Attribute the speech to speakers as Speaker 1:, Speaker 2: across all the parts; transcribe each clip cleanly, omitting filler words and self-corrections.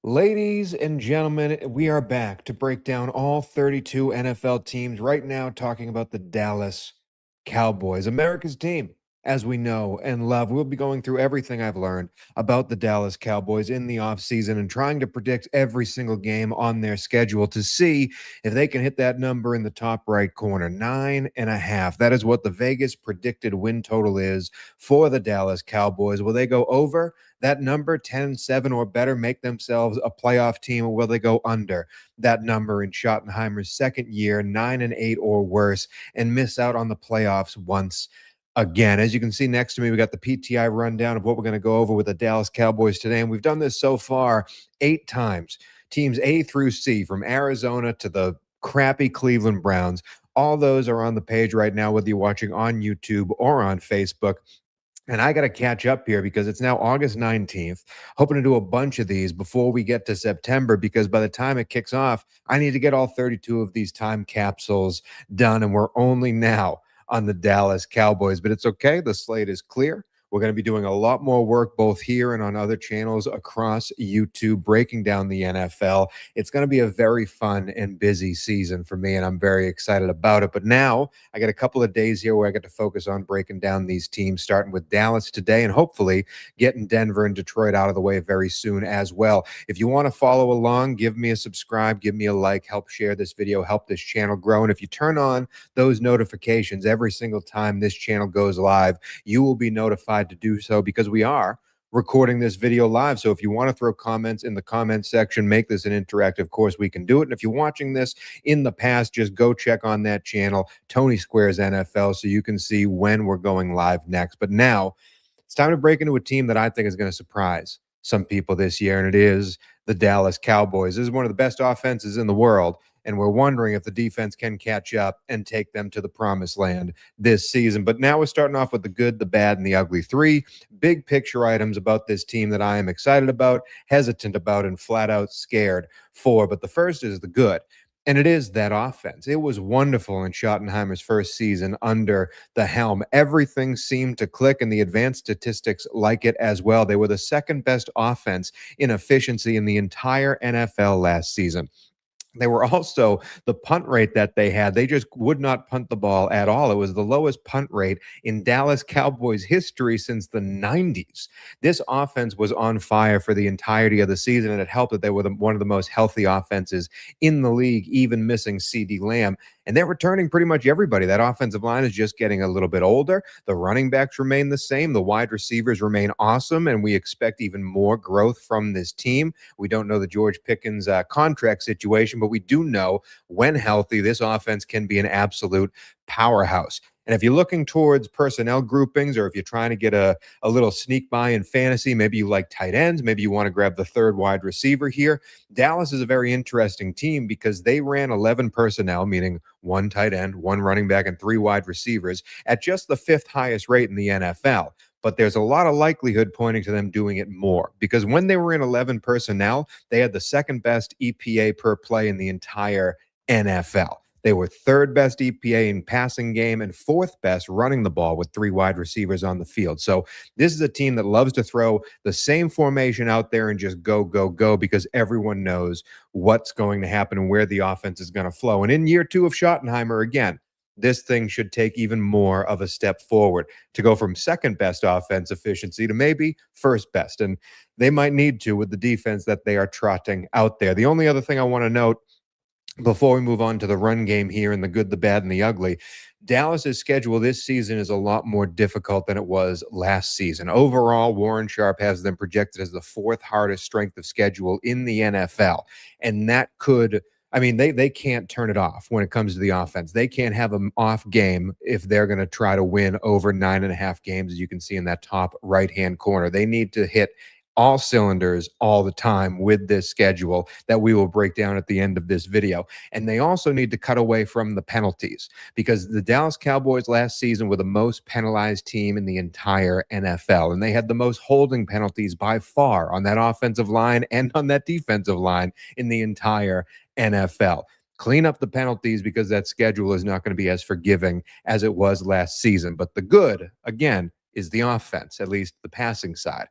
Speaker 1: Ladies and gentlemen, we are back to break down all 32 NFL teams right now, talking about the Dallas Cowboys, America's team, as we know and love. We'll be going through everything I've learned about the Dallas Cowboys in the offseason and trying to predict every single game on their schedule to see if they can hit that number in the top right corner. 9.5. That is what the Vegas predicted win total is for the Dallas Cowboys. Will they go over that number, 10-7 or better, make themselves a playoff team, or will they go under that number in Schottenheimer's second year, 9-8 or worse, and miss out on the playoffs once again? As you can see next to me, we got the PTI rundown of what we're going to go over with the Dallas Cowboys today, and we've done this so far 8 times. Teams A through C, from Arizona to the crappy Cleveland Browns. All those are on the page right now, whether you're watching on YouTube or on Facebook. And I got to catch up here because it's now August 19th. Hoping to do a bunch of these before we get to September, because by the time it kicks off, I need to get all 32 of these time capsules done. And we're only now on the Dallas Cowboys, but it's okay. The slate is clear. We're going to be doing a lot more work both here and on other channels across YouTube, breaking down the NFL. It's going to be a very fun and busy season for me, and I'm very excited about it. But now I got a couple of days here where I get to focus on breaking down these teams, starting with Dallas today and hopefully getting Denver and Detroit out of the way very soon as well. If you want to follow along, give me a subscribe, give me a like, help share this video, help this channel grow. And if you turn on those notifications every single time this channel goes live, you will be notified to do so, because we are recording this video live. So if you want to throw comments in the comment section, make this an interactive course, we can do it. And if you're watching this in the past, just go check on that channel, Tony Squares NFL, so you can see when we're going live next. But now it's time to break into a team that I think is going to surprise some people this year, and it is the Dallas Cowboys. This is one of the best offenses in the world, and we're wondering if the defense can catch up and take them to the promised land this season. But now we're starting off with the good, the bad, and the ugly. 3 big picture items about this team that I am excited about, hesitant about, and flat out scared for. But the first is the good. And it is that offense. It was wonderful in Schottenheimer's first season under the helm. Everything seemed to click, and the advanced statistics like it as well. They were the second best offense in efficiency in the entire NFL last season. They were also, the punt rate that they had, they just would not punt the ball at all. It was the lowest punt rate in Dallas Cowboys history since the 90s. This offense was on fire for the entirety of the season, and it helped that they were one of the most healthy offenses in the league, even missing CeeDee Lamb. And they're returning pretty much everybody. That offensive line is just getting a little bit older. The running backs remain the same. The wide receivers remain awesome, and we expect even more growth from this team. We don't know the George Pickens contract situation, but we do know when healthy, this offense can be an absolute powerhouse. And if you're looking towards personnel groupings, or if you're trying to get a little sneak by in fantasy, maybe you like tight ends, maybe you want to grab the third wide receiver here, Dallas is a very interesting team because they ran 11 personnel, meaning 1 tight end, 1 running back, and 3 wide receivers at just the 5th highest rate in the NFL. But there's a lot of likelihood pointing to them doing it more, because when they were in 11 personnel, they had the second best EPA per play in the entire NFL. They were 3rd best EPA in passing game and 4th best running the ball with 3 wide receivers on the field. So this is a team that loves to throw the same formation out there and just go, go, go, because everyone knows what's going to happen and where the offense is going to flow. And in year 2 of Schottenheimer, again, this thing should take even more of a step forward to go from second best offense efficiency to maybe first best. And they might need to with the defense that they are trotting out there. The only other thing I want to note before we move on to the run game here and the good, the bad, and the ugly, Dallas's schedule this season is a lot more difficult than it was last season. Overall, Warren Sharp has them projected as the 4th hardest strength of schedule in the NFL. And that could, I mean, they can't turn it off when it comes to the offense. They can't have an off game if they're going to try to win over 9.5 games, as you can see in that top right-hand corner. They need to hit all cylinders all the time with this schedule that we will break down at the end of this video. And they also need to cut away from the penalties, because the Dallas Cowboys last season were the most penalized team in the entire NFL. And they had the most holding penalties by far on that offensive line and on that defensive line in the entire NFL. Clean up the penalties, because that schedule is not going to be as forgiving as it was last season. But the good, again, is the offense, at least the passing side.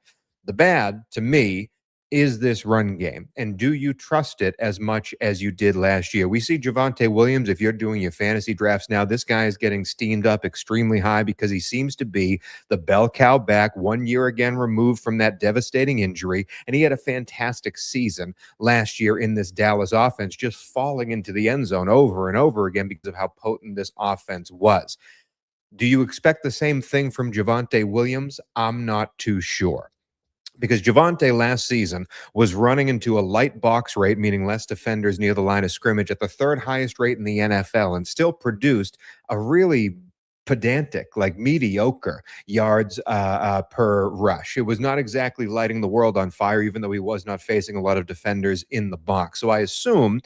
Speaker 1: The bad, to me, is this run game? And do you trust it as much as you did last year? We see Javonte Williams, if you're doing your fantasy drafts now, this guy is getting steamed up extremely high because he seems to be the bell cow back, 1 year again removed from that devastating injury. And he had a fantastic season last year in this Dallas offense, just falling into the end zone over and over again because of how potent this offense was. Do you expect the same thing from Javonte Williams? I'm not too sure, because Javonte last season was running into a light box rate, meaning less defenders near the line of scrimmage, at the third highest rate in the NFL, and still produced a really pedantic, like mediocre yards per rush. It was not exactly lighting the world on fire, even though he was not facing a lot of defenders in the box. So I assume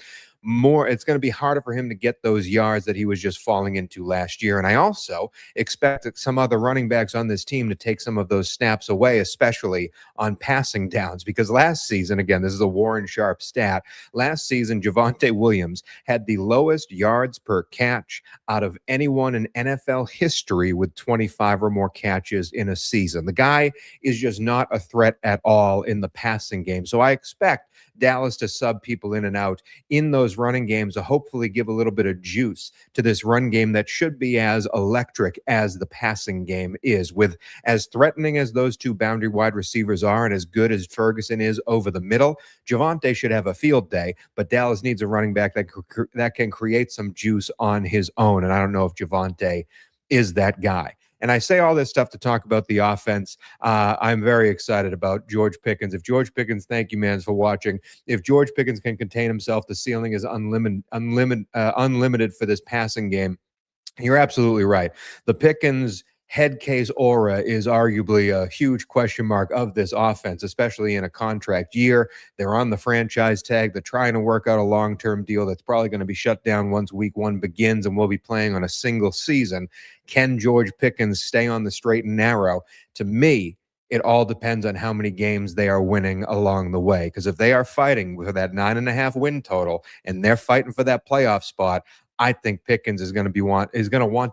Speaker 1: it's going to be harder for him to get those yards that he was just falling into last year. And I also expect some other running backs on this team to take some of those snaps away, especially on passing downs, because last season, again, this is a Warren Sharp stat, last season, Javonte Williams had the lowest yards per catch out of anyone in NFL history with 25 or more catches in a season. The guy is just not a threat at all in the passing game. So I expect Dallas to sub people in and out in those running games to hopefully give a little bit of juice to this run game that should be as electric as the passing game is. With as threatening as those two boundary wide receivers are and as good as Ferguson is over the middle, Javonte should have a field day, but Dallas needs a running back that can create some juice on his own. And I don't know if Javonte is that guy. And I say all this stuff to talk about the offense. I'm very excited about George Pickens. If George Pickens, thank you, man, for watching. If George Pickens can contain himself, the ceiling is unlimited for this passing game. You're absolutely right. The Pickens head case aura is arguably a huge question mark of this offense, especially in a contract year. They're on the franchise tag. They're trying to work out a long-term deal that's probably going to be shut down once week one begins, and we'll be playing on a single season. Can George Pickens stay on the straight and narrow? To me, it all depends on how many games they are winning along the way. Because if they are fighting with that 9.5 win total and they're fighting for that playoff spot, I think Pickens is going to want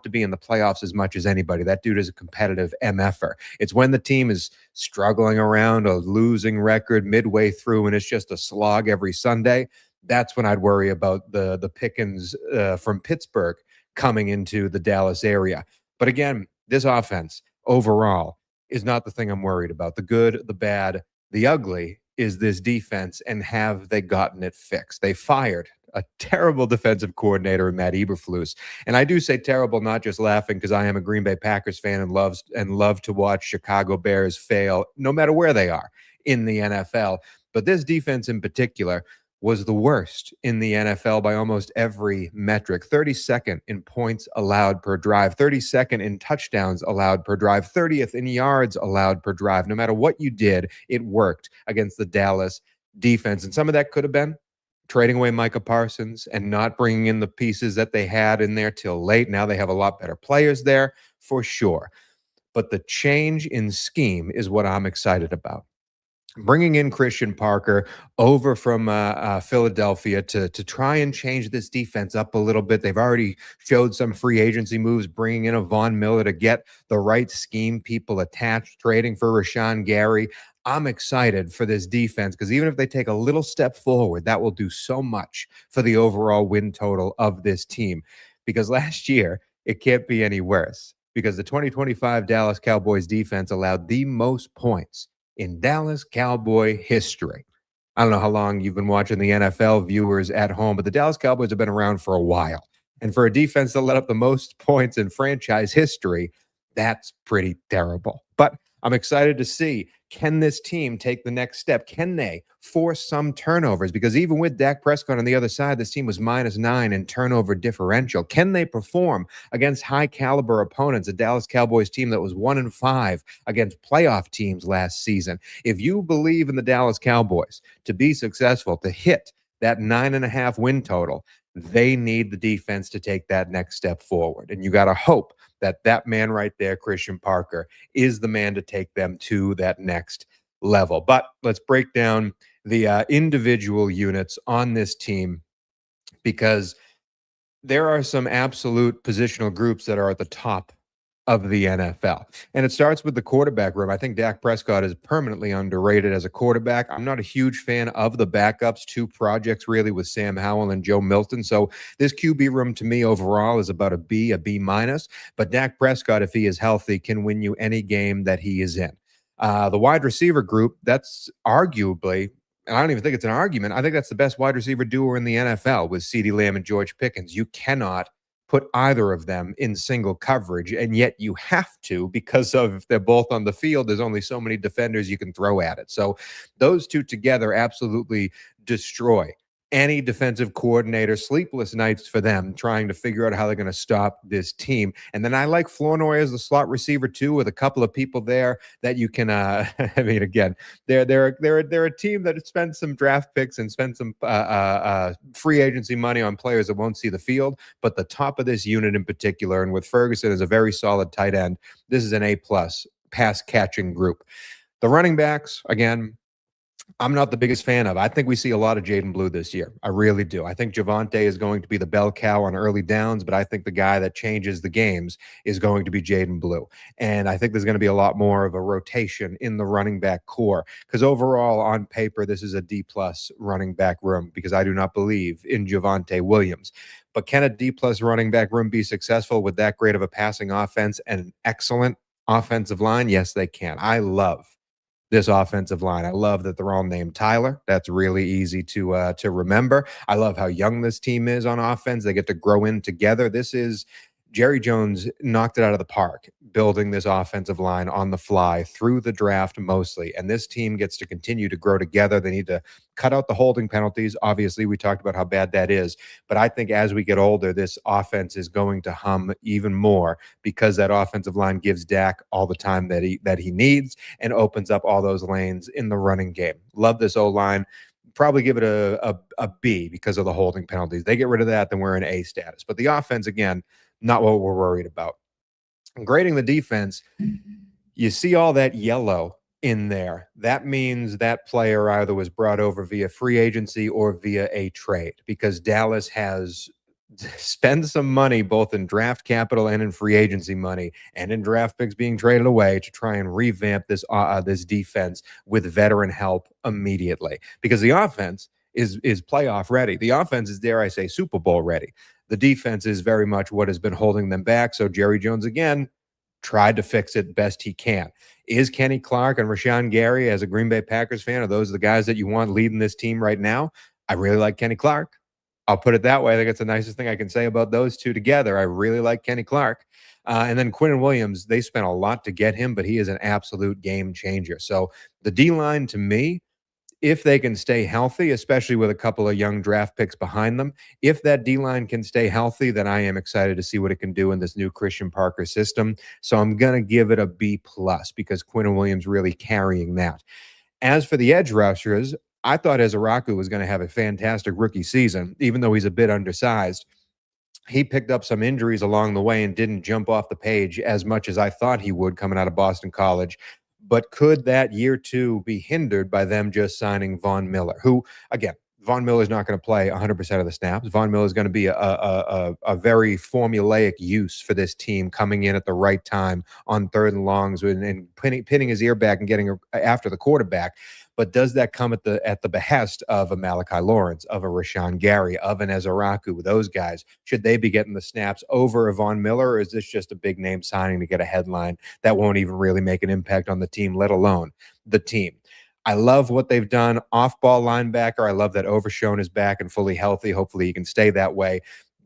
Speaker 1: to be in the playoffs as much as anybody. That dude is a competitive MFer. It's when the team is struggling around a losing record midway through and it's just a slog every Sunday. That's when I'd worry about the Pickens from Pittsburgh coming into the Dallas area. But again, this offense overall is not the thing I'm worried about. The good, the bad, the ugly is this defense, and have they gotten it fixed? They fired a terrible defensive coordinator in Matt Eberflus. And I do say terrible, not just laughing, because I am a Green Bay Packers fan and love to watch Chicago Bears fail no matter where they are in the NFL. But this defense in particular was the worst in the NFL by almost every metric. 32nd in points allowed per drive, 32nd in touchdowns allowed per drive, 30th in yards allowed per drive. No matter what you did, it worked against the Dallas defense. And some of that could have been trading away Micah Parsons and not bringing in the pieces that they had in there till late. Now they have a lot better players there, for sure. But the change in scheme is what I'm excited about. Bringing in Christian Parker over from Philadelphia to try and change this defense up a little bit. They've already showed some free agency moves, bringing in a Von Miller to get the right scheme people attached, trading for Rashawn Gary. I'm excited for this defense because even if they take a little step forward, that will do so much for the overall win total of this team. Because last year, it can't be any worse, because the 2025 Dallas Cowboys defense allowed the most points in Dallas Cowboy history. I don't know how long you've been watching the NFL, viewers at home, but the Dallas Cowboys have been around for a while. And for a defense that let up the most points in franchise history, that's pretty terrible. But I'm excited to see, can this team take the next step? Can they force some turnovers? Because even with Dak Prescott on the other side, this team was -9 in turnover differential. Can they perform against high caliber opponents? A Dallas Cowboys team that was 1-5 against playoff teams last season. If you believe in the Dallas Cowboys to be successful, to hit that 9.5 win total, they need the defense to take that next step forward. And you got to hope that man right there, Christian Parker, is the man to take them to that next level. But let's break down the individual units on this team, because there are some absolute positional groups that are at the top of the NFL. And it starts with the quarterback room. I think Dak Prescott is permanently underrated as a quarterback. I'm not a huge fan of the backups, two projects really with Sam Howell and Joe Milton. So this QB room to me overall is about a B minus. But Dak Prescott, if he is healthy, can win you any game that he is in. The wide receiver group, that's arguably, and I don't even think it's an argument. I think that's the best wide receiver duo in the NFL with CeeDee Lamb and George Pickens. You cannot put either of them in single coverage, and yet you have to because of if they're both on the field, there's only so many defenders you can throw at it. So those two together absolutely destroy any defensive coordinator, sleepless nights for them trying to figure out how they're going to stop this team. And then I like Flournoy as the slot receiver too, with a couple of people there that you can. I mean, again, they're a team that spent some draft picks and spent some free agency money on players that won't see the field. But the top of this unit in particular, and with Ferguson as a very solid tight end, this is an A plus pass catching group. The running backs, again, I'm not the biggest fan of. I think we see a lot of Jaden Blue this year. I really do. I think Javonte is going to be the bell cow on early downs, but I think the guy that changes the games is going to be Jaden Blue. And I think there's going to be a lot more of a rotation in the running back core because overall, on paper, this is a D plus running back room because I do not believe in Javonte Williams. But can a D plus running back room be successful with that great of a passing offense and an excellent offensive line? Yes, they can. I love this offensive line. I love that they're all named Tyler. That's really easy to remember. I love how young this team is on offense. They get to grow in together. This is Jerry Jones knocked it out of the park, building this offensive line on the fly through the draft mostly. And this team gets to continue to grow together. They need to cut out the holding penalties. Obviously, we talked about how bad that is. But I think as we get older, this offense is going to hum even more because that offensive line gives Dak all the time that he needs and opens up all those lanes in the running game. Love this O-line. Probably give it a B because of the holding penalties. They get rid of that, then we're in A status. But the offense, again, not what we're worried about. Grading the defense, you see all that yellow in there. That means that player either was brought over via free agency or via a trade because Dallas has spent some money both in draft capital and in free agency money and in draft picks being traded away to try and revamp this defense with veteran help immediately because the offense is playoff ready. The offense is, dare I say, Super Bowl ready. The defense is very much what has been holding them back. So Jerry Jones, again, tried to fix it best he can. Is Kenny Clark and Rashawn Gary, as a Green Bay Packers fan, are those the guys that you want leading this team right now? I really like Kenny Clark. I'll put it that way. I think it's the nicest thing I can say about those two together. I really like Kenny Clark. And then Quinnen Williams, they spent a lot to get him, but he is an absolute game changer. So the D-line, to me, if they can stay healthy, especially with a couple of young draft picks behind them, if that D-line can stay healthy, then I am excited to see what it can do in this new Christian Parker system. So I'm going to give it a B plus because Quinnen Williams really carrying that. As for the edge rushers, I thought Ezeraku was going to have a fantastic rookie season, even though he's a bit undersized. He picked up some injuries along the way and didn't jump off the page as much as I thought he would coming out of Boston College. But could that year two be hindered by them just signing Von Miller, who, again, Von Miller is not going to play 100% of the snaps. Von Miller is going to be a very formulaic use for this team, coming in at the right time on third and longs and pinning his ear back and getting after the quarterback. But does that come at the behest of a Malachi Lawrence, of a Rashawn Gary, of an Ezeraku, those guys? Should they be getting the snaps over a Von Miller, or is this just a big name signing to get a headline that won't even really make an impact on the team, let alone the team? I love what they've done. Off-ball linebacker, I love that Overshown is back and fully healthy. Hopefully he can stay that way.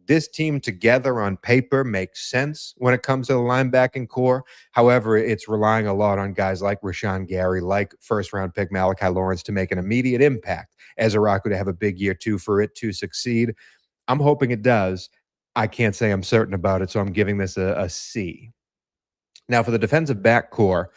Speaker 1: This team together on paper makes sense when it comes to the linebacking core. However, it's relying a lot on guys like Rashawn Gary, like first-round pick Malachi Lawrence to make an immediate impact. Ezeraku to have a big year too for it to succeed. I'm hoping it does. I can't say I'm certain about it, so I'm giving this a C. Now, for the defensive back core,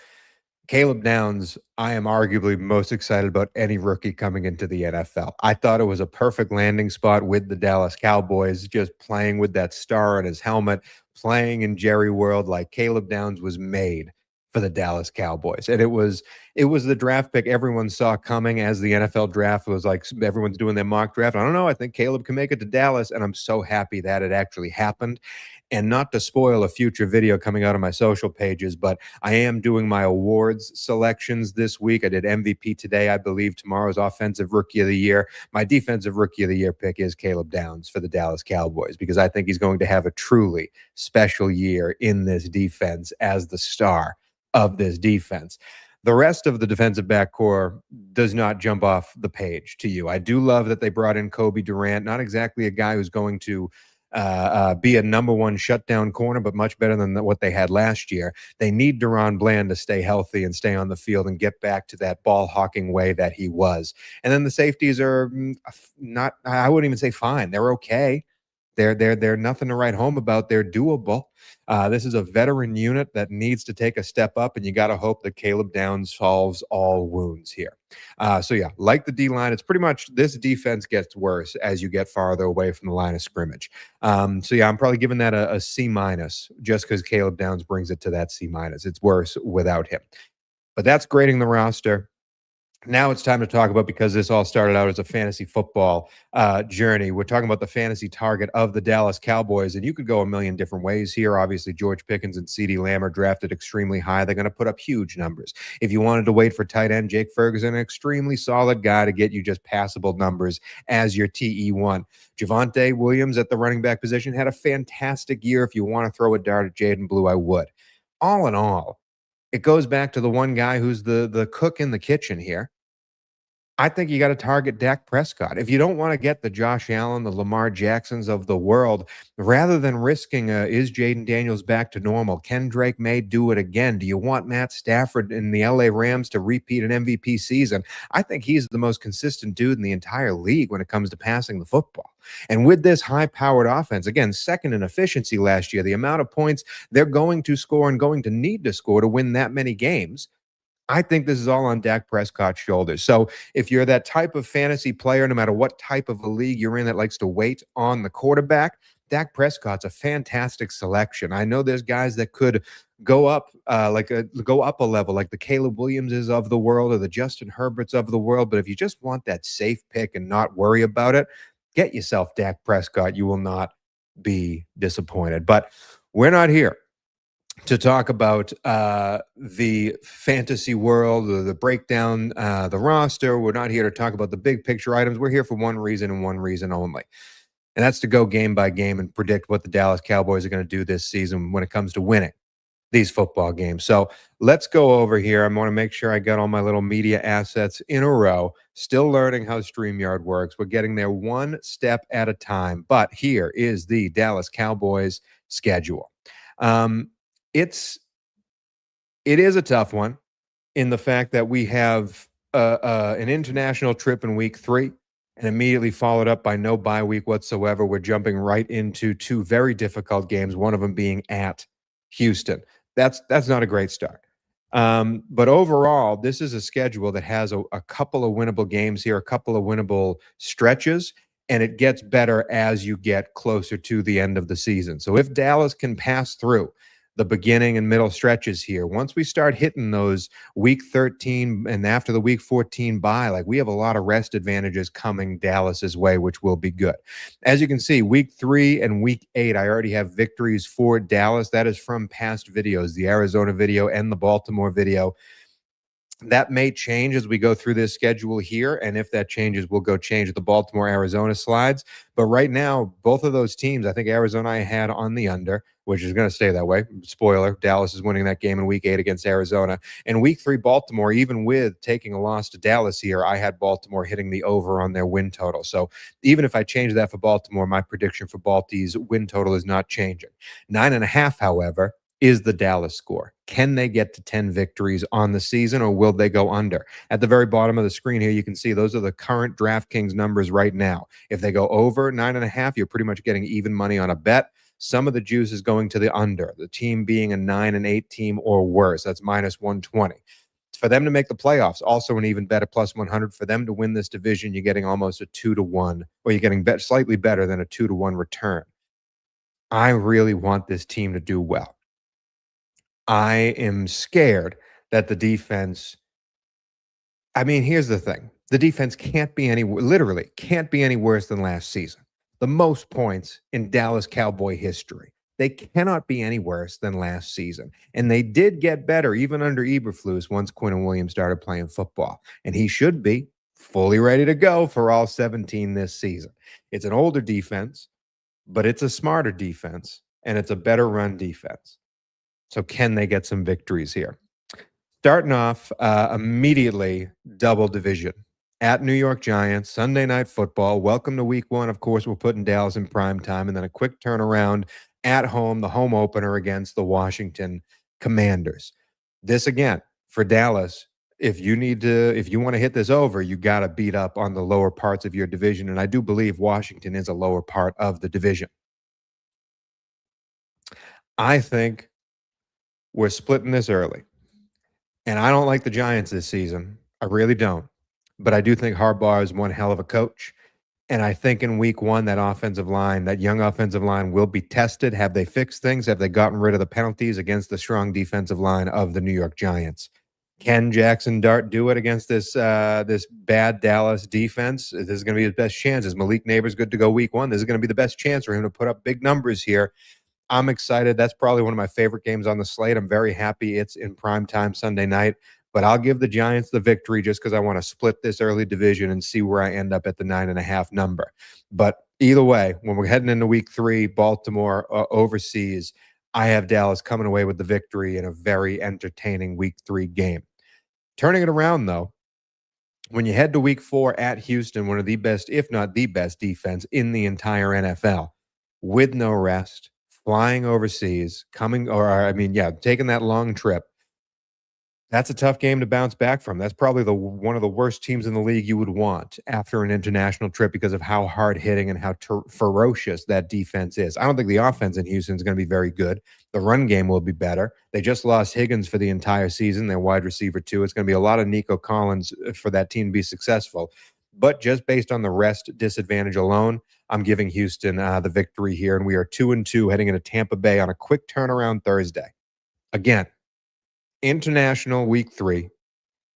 Speaker 1: Caleb Downs, I am arguably most excited about any rookie coming into the NFL. I thought it was a perfect landing spot with the Dallas Cowboys, just playing with that star on his helmet, playing in Jerry World like Caleb Downs was made for the Dallas Cowboys. And it was the draft pick everyone saw coming as the NFL draft was like everyone's doing their mock draft. I don't know. I think Caleb can make it to Dallas, and I'm so happy that it actually happened. And not to spoil a future video coming out of my social pages, but I am doing my awards selections this week. I did MVP today. I believe tomorrow's Offensive Rookie of the Year. My Defensive Rookie of the Year pick is Caleb Downs for the Dallas Cowboys because I think he's going to have a truly special year in this defense as the star of this defense. The rest of the defensive back core does not jump off the page to you. I do love that they brought in Kobe Durant, not exactly a guy who's going to be a number one shutdown corner, but much better than what they had last year. They need Deron Bland to stay healthy and stay on the field and get back to that ball hawking way that he was. And then the safeties are not, I wouldn't even say fine. They're okay. They're nothing to write home about. They're doable. This is a veteran unit that needs to take a step up, and you got to hope that Caleb Downs solves all wounds here. So yeah, like the D line, it's pretty much this defense gets worse as you get farther away from the line of scrimmage. So yeah, I'm probably giving that a C minus just because Caleb Downs brings it to that C minus. It's worse without him. But that's grading the roster. Now it's time to talk about, because this all started out as a fantasy football journey. We're talking about the fantasy target of the Dallas Cowboys, and you could go a million different ways here. Obviously, George Pickens and CeeDee Lamb are drafted extremely high. They're going to put up huge numbers. If you wanted to wait for tight end, Jake Ferguson, an extremely solid guy to get you just passable numbers as your TE1. Javonte Williams at the running back position had a fantastic year. If you want to throw a dart at Jaden Blue, I would. All in all, it goes back to the one guy who's the cook in the kitchen here. I think you got to target Dak Prescott. If you don't want to get the Josh Allen, the Lamar Jacksons of the world, rather than risking is Jaden Daniels back to normal? Can Drake May do it again? Do you want Matt Stafford in the LA Rams to repeat an MVP season? I think he's the most consistent dude in the entire league when it comes to passing the football. And with this high-powered offense, again, second in efficiency last year, the amount of points they're going to score and going to need to score to win that many games, I think this is all on Dak Prescott's shoulders. So if you're that type of fantasy player, no matter what type of a league you're in that likes to wait on the quarterback, Dak Prescott's a fantastic selection. I know there's guys that could go up go up a level, like the Caleb Williamses of the world or the Justin Herberts of the world. But if you just want that safe pick and not worry about it, get yourself Dak Prescott. You will not be disappointed. But we're not here to talk about the fantasy world, the breakdown, the roster. We're not here to talk about the big picture items. We're here for one reason and one reason only. And that's to go game by game and predict what the Dallas Cowboys are going to do this season when it comes to winning these football games. So let's go over here. I want to make sure I got all my little media assets in a row. Still learning how StreamYard works. We're getting there one step at a time. But here is the Dallas Cowboys schedule. It is a tough one in the fact that we have an international trip in week 3 and immediately followed up by no bye week whatsoever. We're jumping right into 2 very difficult games, one of them being at Houston. That's not a great start. But overall, this is a schedule that has a couple of winnable games here, a couple of winnable stretches, and it gets better as you get closer to the end of the season. So if Dallas can pass through the beginning and middle stretches here, once we start hitting those week 13 and after the week 14 bye, like, we have a lot of rest advantages coming Dallas's way, which will be good. As you can see, week 3 and week 8, I already have victories for Dallas. That is from past videos, the Arizona video and the Baltimore video. That may change as we go through this schedule here, and if that changes, we'll go change the Baltimore-Arizona slides. But right now, both of those teams, I think Arizona I had on the under, which is going to stay that way. Spoiler, Dallas is winning that game in week 8 against Arizona. And week 3, Baltimore, even with taking a loss to Dallas here, I had Baltimore hitting the over on their win total. So even if I change that for Baltimore, my prediction for Balti's win total is not changing. 9.5, however, is the Dallas score. Can they get to 10 victories on the season, or will they go under? At the very bottom of the screen here, you can see those are the current DraftKings numbers right now. If they go over 9.5, you're pretty much getting even money on a bet. Some of the juice is going to the under, the team being a 9-8 team or worse. That's minus 120. For them to make the playoffs, also an even better plus 100. For them to win this division, you're getting almost a 2-1, or you're getting slightly better than a 2-1 return. I really want this team to do well. I am scared that the defense, I mean, here's the thing. The defense literally can't be any worse than last season. The most points in Dallas Cowboy history. They cannot be any worse than last season. And they did get better even under Eberflus once Quinn Williams started playing football. And he should be fully ready to go for all 17 this season. It's an older defense, but it's a smarter defense and it's a better run defense. So can they get some victories here? Starting off immediately, double division at New York Giants, Sunday Night Football. Welcome to week one. Of course, we're putting Dallas in prime time, and then a quick turnaround at home, the home opener against the Washington Commanders. This again for Dallas. If you want to hit this over, you got to beat up on the lower parts of your division. And I do believe Washington is a lower part of the division. I think we're splitting this early. And I don't like the Giants this season. I really don't. But I do think Harbaugh is one hell of a coach. And I think in week one, that offensive line, that young offensive line will be tested. Have they fixed things? Have they gotten rid of the penalties against the strong defensive line of the New York Giants? Can Jackson Dart do it against this bad Dallas defense? This is going to be his best chance. Is Malik Neighbors good to go week one? This is going to be the best chance for him to put up big numbers here. I'm excited. That's probably one of my favorite games on the slate. I'm very happy it's in prime time Sunday night, but I'll give the Giants the victory just because I want to split this early division and see where I end up at the 9.5 number. But either way, when we're heading into week three, Baltimore overseas, I have Dallas coming away with the victory in a very entertaining week three game. Turning it around, though, when you head to week four at Houston, one of the best, if not the best defense in the entire NFL, with no rest, flying overseas, taking that long trip. That's a tough game to bounce back from. That's probably one of the worst teams in the league you would want after an international trip because of how hard-hitting and how ferocious that defense is. I don't think the offense in Houston is going to be very good. The run game will be better. They just lost Higgins for the entire season, their wide receiver too. It's going to be a lot of Nico Collins for that team to be successful. But just based on the rest disadvantage alone, I'm giving Houston the victory here, and we are 2-2 heading into Tampa Bay on a quick turnaround Thursday. Again, international week three,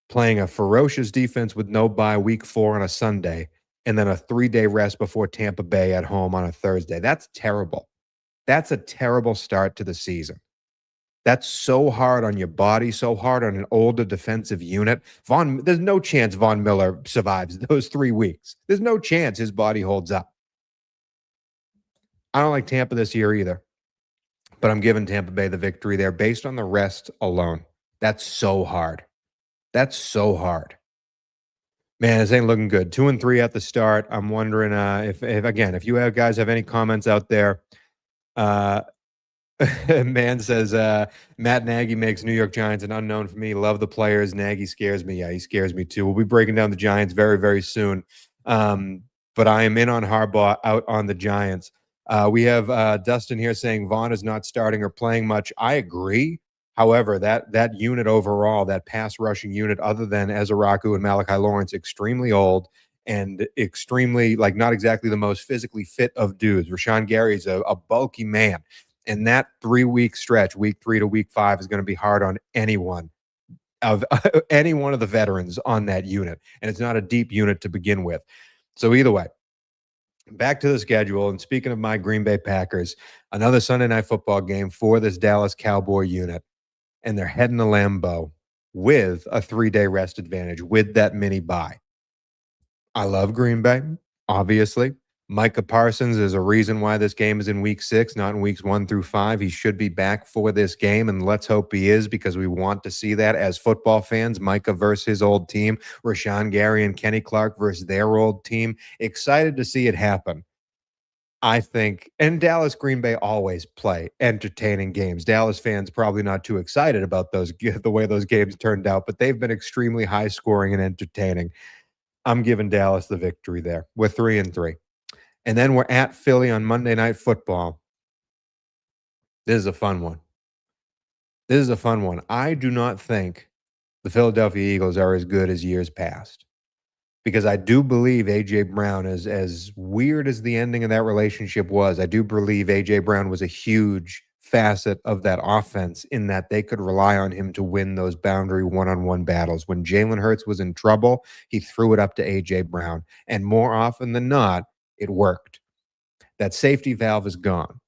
Speaker 1: playing a ferocious defense with no bye week four on a Sunday, and then a 3-day rest before Tampa Bay at home on a Thursday. That's terrible. That's a terrible start to the season. That's so hard on your body, so hard on an older defensive unit. There's no chance Von Miller survives those 3 weeks. There's no chance his body holds up. I don't like Tampa this year either, but I'm giving Tampa Bay the victory there based on the rest alone. That's so hard. That's so hard. Man, this ain't looking good. 2-3 at the start. I'm wondering if you guys have any comments out there. Man says Matt Nagy makes New York Giants an unknown for me. Love the players. Nagy scares me. Yeah, he scares me too. We'll be breaking down the Giants very, very soon. But I am in on Harbaugh, out on the Giants. We have Dustin here saying Vaughn is not starting or playing much. I agree. However, that unit overall, that pass rushing unit, other than Ezeraku and Malachi Lawrence, extremely old and extremely, not exactly the most physically fit of dudes. Rashawn Gary's a bulky man. And that 3-week stretch, week 3 to week 5, is going to be hard on any one of the veterans on that unit. And it's not a deep unit to begin with. So either way, back to the schedule. And speaking of my Green Bay Packers, another Sunday Night Football game for this Dallas Cowboy unit. And they're heading to Lambeau with a 3-day rest advantage, with that mini bye. I love Green Bay, obviously. Micah Parsons is a reason why this game is in week 6, not in weeks 1 through 5. He should be back for this game, and let's hope he is, because we want to see that as football fans. Micah versus his old team, Rashawn Gary and Kenny Clark versus their old team. Excited to see it happen. I think, and Dallas, Green Bay always play entertaining games. Dallas fans probably not too excited about the way those games turned out, but they've been extremely high scoring and entertaining. I'm giving Dallas the victory there. We're 3-3. And then we're at Philly on Monday Night Football. This is a fun one. I do not think the Philadelphia Eagles are as good as years past, because I do believe A.J. Brown, as weird as the ending of that relationship was, I do believe A.J. Brown was a huge facet of that offense, in that they could rely on him to win those boundary one-on-one battles. When Jalen Hurts was in trouble, he threw it up to A.J. Brown. And more often than not, it worked. That safety valve is gone.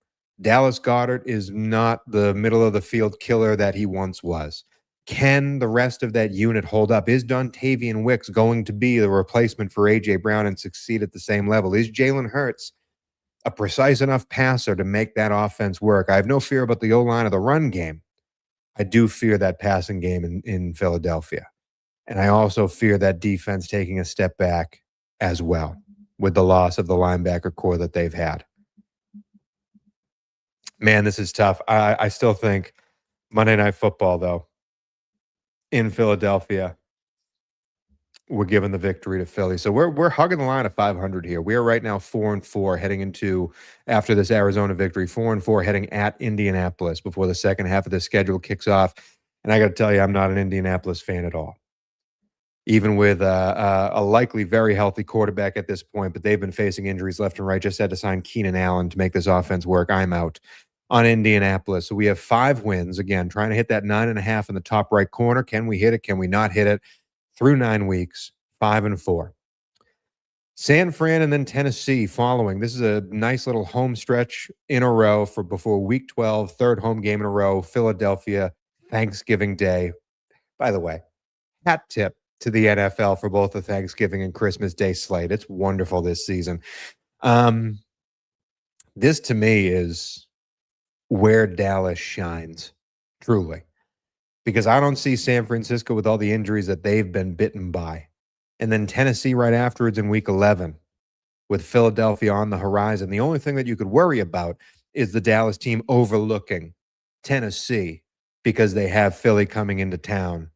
Speaker 1: Dallas Goedert is not the middle of the field killer that he once was. Can the rest of that unit hold up? Is Dontavian Wicks going to be the replacement for A.J. Brown and succeed at the same level? Is Jalen Hurts a precise enough passer to make that offense work? I have no fear about the O-line of the run game. I do fear that passing game in Philadelphia. And I also fear that defense taking a step back as well with the loss of the linebacker core that they've had. Man, this is tough. I still think Monday Night Football, though, in Philadelphia, we're giving the victory to Philly. So we're hugging the line of 500 here. We are right now 4-4 heading into after this Arizona victory, 4-4 heading at Indianapolis before the second half of the schedule kicks off. And I got to tell you, I'm not an Indianapolis fan at all. Even with a likely very healthy quarterback at this point, but they've been facing injuries left and right. Just had to sign Keenan Allen to make this offense work. I'm out on Indianapolis. So we have 5 wins. Again, trying to hit that 9.5 in the top right corner. Can we hit it? Can we not hit it? Through 9 weeks, 5-4. San Fran and then Tennessee following. This is a nice little home stretch in a row for before week 12, third home game in a row, Philadelphia, Thanksgiving Day. By the way, hat tip to the NFL for both the Thanksgiving and Christmas Day slate. It's wonderful this season. This to me is where Dallas shines, truly. Because I don't see San Francisco with all the injuries that they've been bitten by. And then Tennessee right afterwards in week 11 with Philadelphia on the horizon. The only thing that you could worry about is the Dallas team overlooking Tennessee because they have Philly coming into town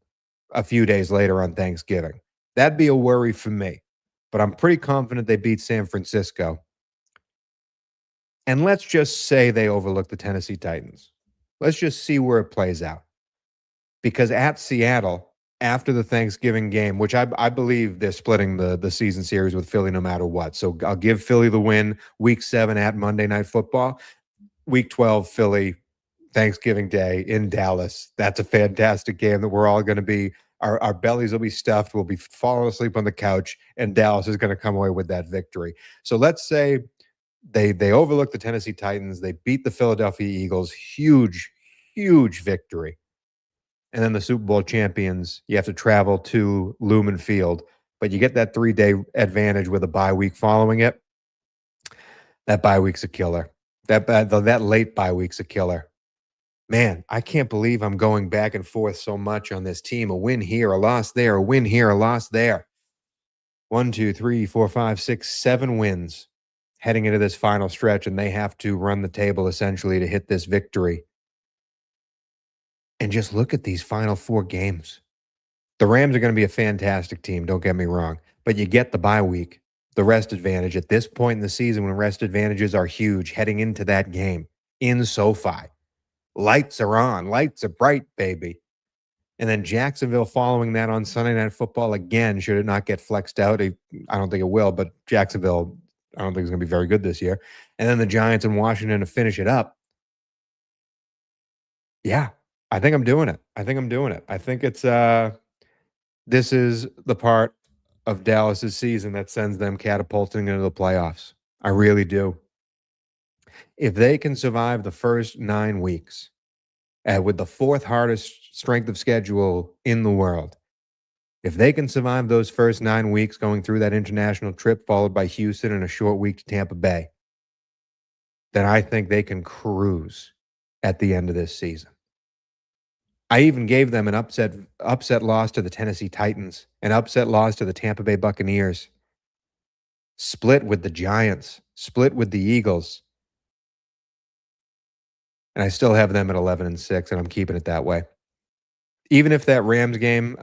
Speaker 1: a few days later on Thanksgiving. That'd be a worry for me. But I'm pretty confident they beat San Francisco. And let's just say they overlook the Tennessee Titans. Let's just see where it plays out. Because at Seattle, after the Thanksgiving game, which I believe they're splitting the season series with Philly no matter what. So I'll give Philly the win week 7 at Monday Night Football. Week 12, Philly, Thanksgiving Day in Dallas. That's a fantastic game that we're all going to be, our bellies will be stuffed. We'll be falling asleep on the couch, and Dallas is going to come away with that victory. So let's say they overlook the Tennessee Titans. They beat the Philadelphia Eagles. Huge, huge victory. And then the Super Bowl champions, you have to travel to Lumen Field, but you get that 3-day advantage with a bye week following it. That bye week's a killer. That late bye week's a killer. Man, I can't believe I'm going back and forth so much on this team. A win here, a loss there, a win here, a loss there. 1, 2, 3, 4, 5, 6, 7 wins heading into this final stretch, and they have to run the table essentially to hit this victory. And just look at these final 4 games. The Rams are going to be a fantastic team, don't get me wrong. But you get the bye week, the rest advantage. At this point in the season when rest advantages are huge, heading into that game in SoFi. Lights are on. Lights are bright, baby. And then Jacksonville following that on Sunday Night Football again, should it not get flexed out. I don't think it will, but Jacksonville, I don't think it's going to be very good this year. And then the Giants and Washington to finish it up. Yeah. I think I'm doing it. I think it's this is the part of Dallas's season that sends them catapulting into the playoffs. I really do. If they can survive the first 9 weeks with the 4th hardest strength of schedule in the world, if they can survive those first 9 weeks going through that international trip followed by Houston and a short week to Tampa Bay, then I think they can cruise at the end of this season. I even gave them an upset loss to the Tennessee Titans, an upset loss to the Tampa Bay Buccaneers, split with the Giants, split with the Eagles. And I still have them at 11-6, and I'm keeping it that way. Even if that Rams game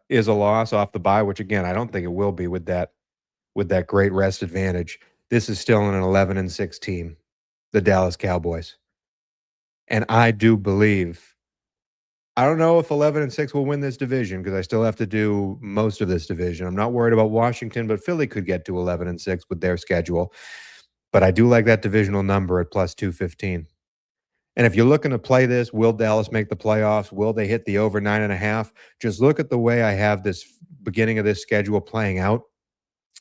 Speaker 1: is a loss off the bye, which again, I don't think it will be with that great rest advantage, this is still an 11-6 team, the Dallas Cowboys. And I do believe, I don't know if 11-6 will win this division because I still have to do most of this division. I'm not worried about Washington, but Philly could get to 11-6 with their schedule. But I do like that divisional number at plus 215. And if you're looking to play this, will Dallas make the playoffs? Will they hit the over 9.5? Just look at the way I have this beginning of this schedule playing out.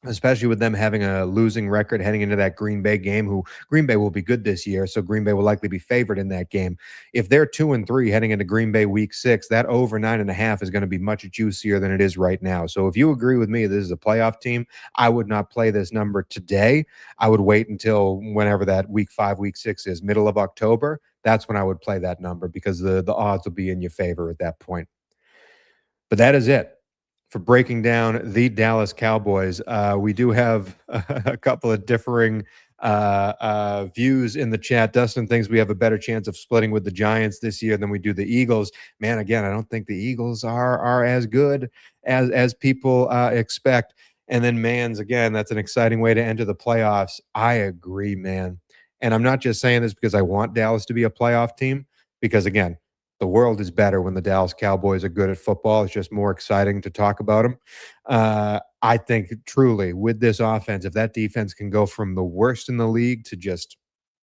Speaker 1: especially with them having a losing record heading into that Green Bay game, who Green Bay will be good this year, so Green Bay will likely be favored in that game. If they're 2-3 heading into Green Bay week 6, that over 9.5 is going to be much juicier than it is right now. So if you agree with me, this is a playoff team, I would not play this number today. I would wait until whenever that week 5, week 6 is, middle of October. That's when I would play that number because the odds will be in your favor at that point. But that is it for breaking down the Dallas Cowboys. We do have a couple of differing views in the chat. Dustin thinks we have a better chance of splitting with the Giants this year than we do the Eagles. Man, again, I don't think the Eagles are as good as people expect. And then Mans, again, that's an exciting way to enter the playoffs. I agree, man. And I'm not just saying this because I want Dallas to be a playoff team, because again, the world is better when the Dallas Cowboys are good at football. It's just more exciting to talk about them. I think truly with this offense, if that defense can go from the worst in the league to just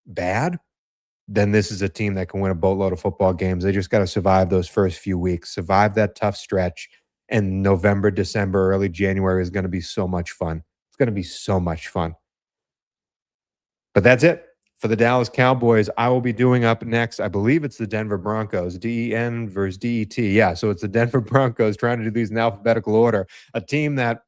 Speaker 1: bad, then this is a team that can win a boatload of football games. They just got to survive those first few weeks, survive that tough stretch. And November, December, early January is going to be so much fun. It's going to be so much fun. But that's it for the Dallas Cowboys. I will be doing up next, I believe it's the Denver Broncos, DEN versus DET. Yeah, so it's the Denver Broncos trying to do these in alphabetical order, a team that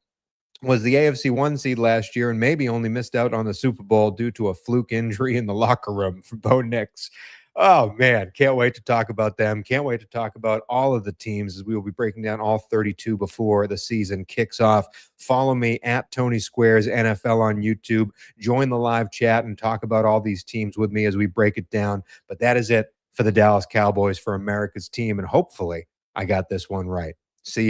Speaker 1: was the AFC 1 seed last year and maybe only missed out on the Super Bowl due to a fluke injury in the locker room for Bo Nix. Oh, man, can't wait to talk about them. Can't wait to talk about all of the teams as we will be breaking down all 32 before the season kicks off. Follow me at Tony Squares NFL on YouTube. Join the live chat and talk about all these teams with me as we break it down. But that is it for the Dallas Cowboys, for America's team, and hopefully I got this one right.